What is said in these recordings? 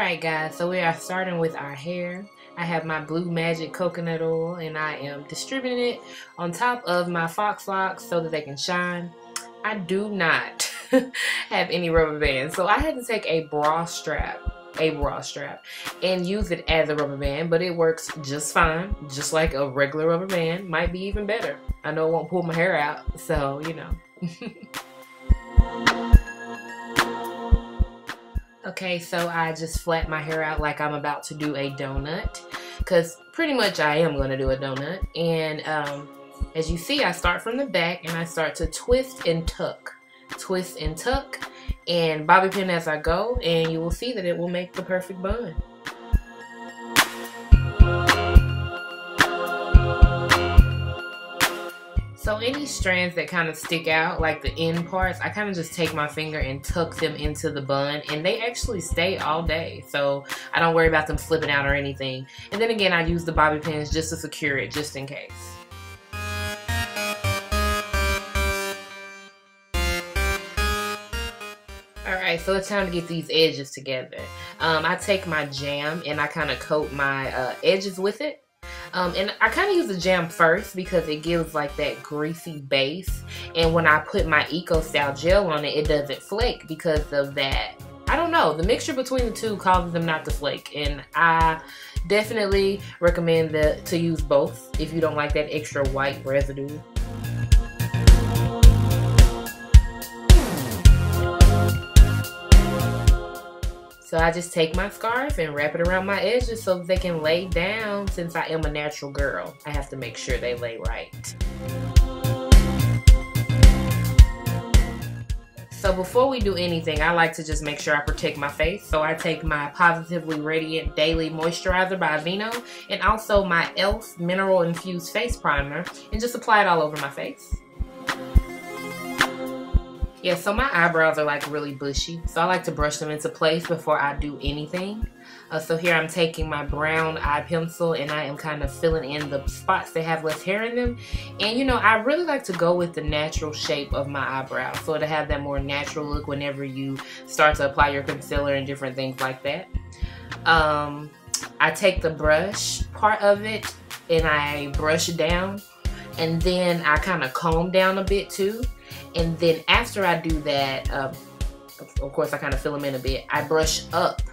Alright guys, so we are starting with our hair. I have my Blue Magic coconut oil and I am distributing it on top of my fox locks so that they can shine. I do not have any rubber bands, so I had to take a bra strap and use it as a rubber band, but it works just fine, just like a regular rubber band. Might be even better. I know it won't pull my hair out, so you know. Okay, so I just flat my hair out like I'm about to do a donut, because pretty much I am going to do a donut. And as you see, I start from the back and I start to twist and tuck, and bobby pin as I go, and you will see that it will make the perfect bun. So any strands that kind of stick out, like the end parts, I kind of just take my finger and tuck them into the bun, and they actually stay all day. So I don't worry about them slipping out or anything. And then again, I use the bobby pins just to secure it, just in case. Alright, so it's time to get these edges together. I take my jam and I kind of coat my edges with it. And I kind of use the jam first because it gives like that greasy base. And when I put my Eco Style gel on it, it doesn't flake because of that. I don't know. The mixture between the two causes them not to flake. And I definitely recommend to use both if you don't like that extra white residue. So I just take my scarf and wrap it around my edges so that they can lay down. Since I am a natural girl, I have to make sure they lay right. So before we do anything, I like to just make sure I protect my face. So I take my Positively Radiant Daily Moisturizer by Aveeno and also my e.l.f. Mineral Infused Face Primer and just apply it all over my face. Yeah, so my eyebrows are like really bushy, so I like to brush them into place before I do anything. So here I'm taking my brown eye pencil and I am kind of filling in the spots that have less hair in them. And you know, I really like to go with the natural shape of my eyebrows, so to have that more natural look whenever you start to apply your concealer and different things like that. I take the brush part of it and I brush it down, and then I kind of comb down a bit too. And then after I do that, of course I kind of fill them in a bit, I brush up.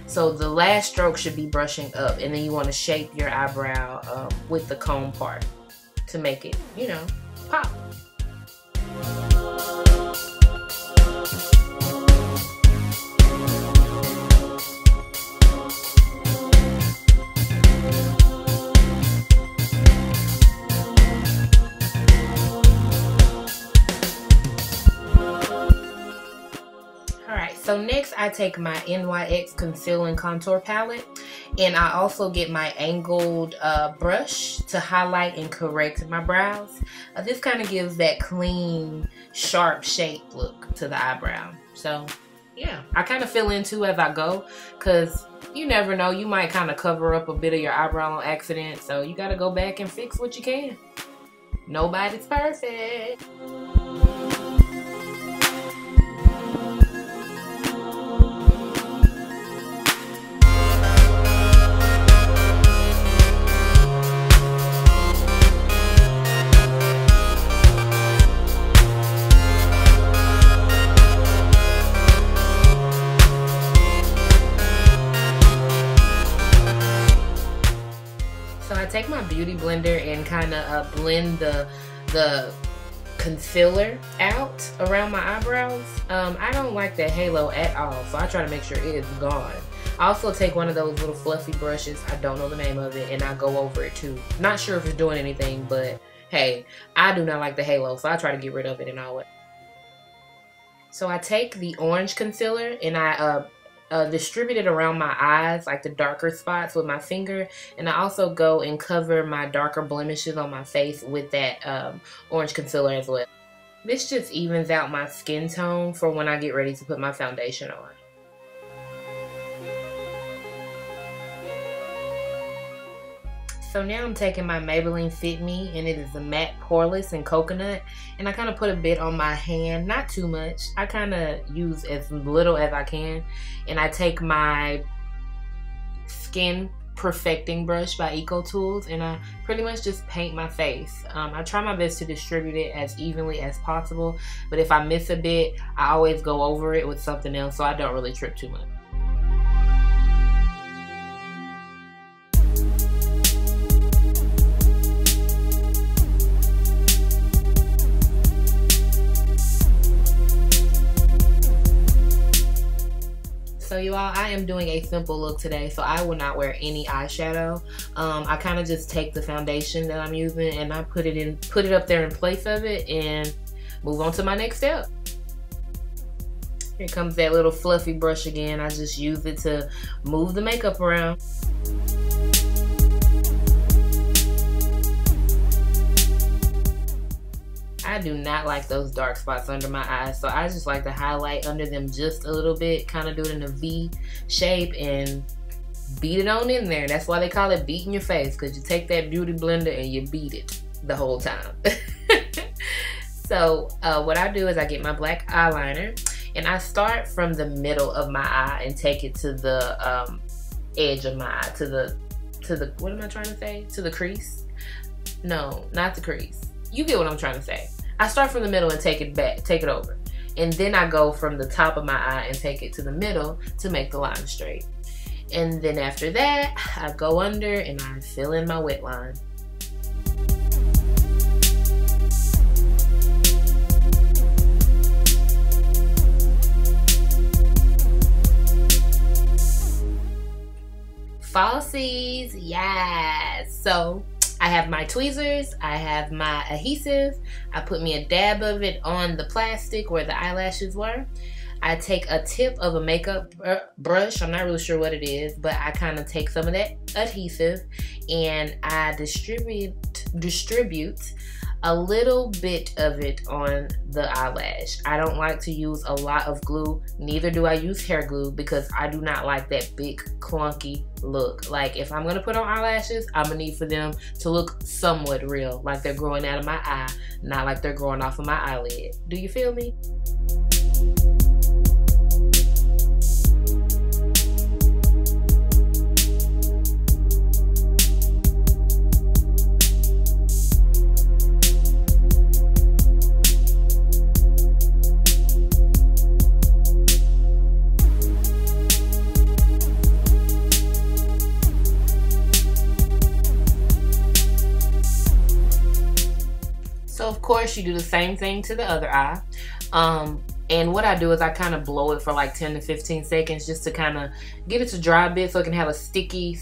So the last stroke should be brushing up, and then you want to shape your eyebrow with the comb part to make it, you know, pop. So next I take my NYX Conceal and Contour Palette, and I also get my angled brush to highlight and correct my brows. This kind of gives that clean, sharp shape look to the eyebrow. So yeah, I kind of fill in too as I go, because you never know, you might kind of cover up a bit of your eyebrow on accident, so you got to go back and fix what you can. Nobody's perfect. I take my beauty blender and kind of blend the concealer out around my eyebrows. I don't like that halo at all, so I try to make sure it is gone. I also take one of those little fluffy brushes, I don't know the name of it, and I go over it too. Not sure if it's doing anything, but hey, I do not like the halo, so I try to get rid of it and all that. So I take the orange concealer and I distribute it around my eyes, like the darker spots, with my finger, and I also go and cover my darker blemishes on my face with that orange concealer as well. This just evens out my skin tone for when I get ready to put my foundation on. So now I'm taking my Maybelline Fit Me, and it is a matte poreless and coconut, and I kind of put a bit on my hand, not too much. I kind of use as little as I can, and I take my skin perfecting brush by Eco Tools, and I pretty much just paint my face. I try my best to distribute it as evenly as possible, but if I miss a bit, I always go over it with something else, so I don't really trip too much. So you all, I am doing a simple look today, so I will not wear any eyeshadow. I kind of just take the foundation that I'm using and I put it up there in place of it and move on to my next step. Here comes that little fluffy brush again. I just use it to move the makeup around. I do not like those dark spots under my eyes, so I just like to highlight under them just a little bit, kind of do it in a V shape and beat it on in there. That's why they call it beating your face, because you take that beauty blender and you beat it the whole time. So what I do is I get my black eyeliner and I start from the middle of my eye and take it to the edge of my eye, to the what am I trying to say? To the crease? No, not the crease. You get what I'm trying to say. I start from the middle and take it back, take it over. And then I go from the top of my eye and take it to the middle to make the line straight. And then after that, I go under and I fill in my wet line. Falsies, yes. So I have my tweezers, I have my adhesive, I put me a dab of it on the plastic where the eyelashes were. I take a tip of a makeup brush, I'm not really sure what it is, but I kind of take some of that adhesive and I distribute a little bit of it on the eyelash. I don't like to use a lot of glue, neither do I use hair glue, because I do not like that big clunky look. Like if I'm gonna put on eyelashes, I'm gonna need for them to look somewhat real, like they're growing out of my eye, not like they're growing off of my eyelid. Do you feel me? So of course you do the same thing to the other eye. And what I do is I kind of blow it for like 10 to 15 seconds just to kind of get it to dry a bit so it can have a sticky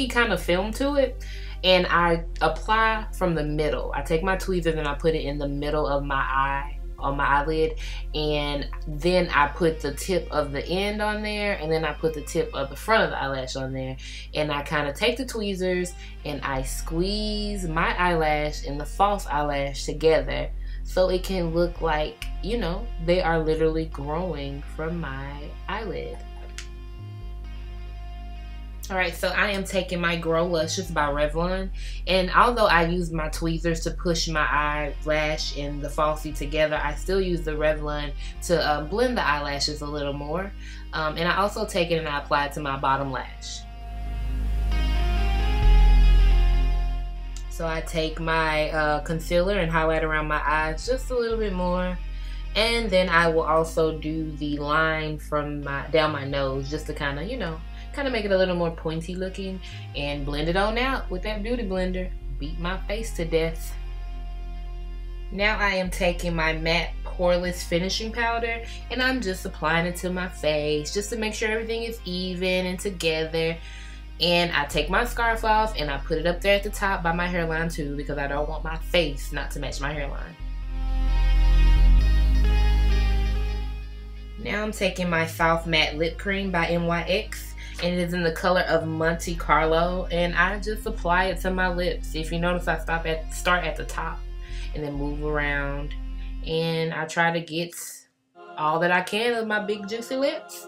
kind of film to it. And I apply from the middle. I take my tweezers and I put it in the middle of my eye, on my eyelid, and then I put the tip of the end on there, and then I put the tip of the front of the eyelash on there, and I kind of take the tweezers and I squeeze my eyelash and the false eyelash together so it can look like, you know, they are literally growing from my eyelid. Alright, so I am taking my Grow Luscious by Revlon, and although I use my tweezers to push my eyelash and the falsie together, I still use the Revlon to blend the eyelashes a little more. And I also take it and I apply it to my bottom lash. So I take my concealer and highlight around my eyes just a little bit more. And then I will also do the line from down my nose just to kind of, you know, kind of make it a little more pointy looking, and blend it on out with that beauty blender. Beat my face to death. Now I am taking my matte poreless finishing powder and I'm just applying it to my face just to make sure everything is even and together. And I take my scarf off and I put it up there at the top by my hairline too, because I don't want my face not to match my hairline. Now I'm taking my Soft Matte Lip Cream by NYX, and it is in the color of Monte Carlo, and I just apply it to my lips. If you notice, I start at the top and then move around, and I try to get all that I can of my big juicy lips.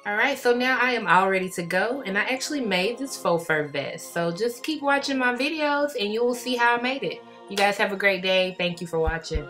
Alright, so now I am all ready to go, and I actually made this faux fur vest. So just keep watching my videos and you will see how I made it. You guys have a great day. Thank you for watching.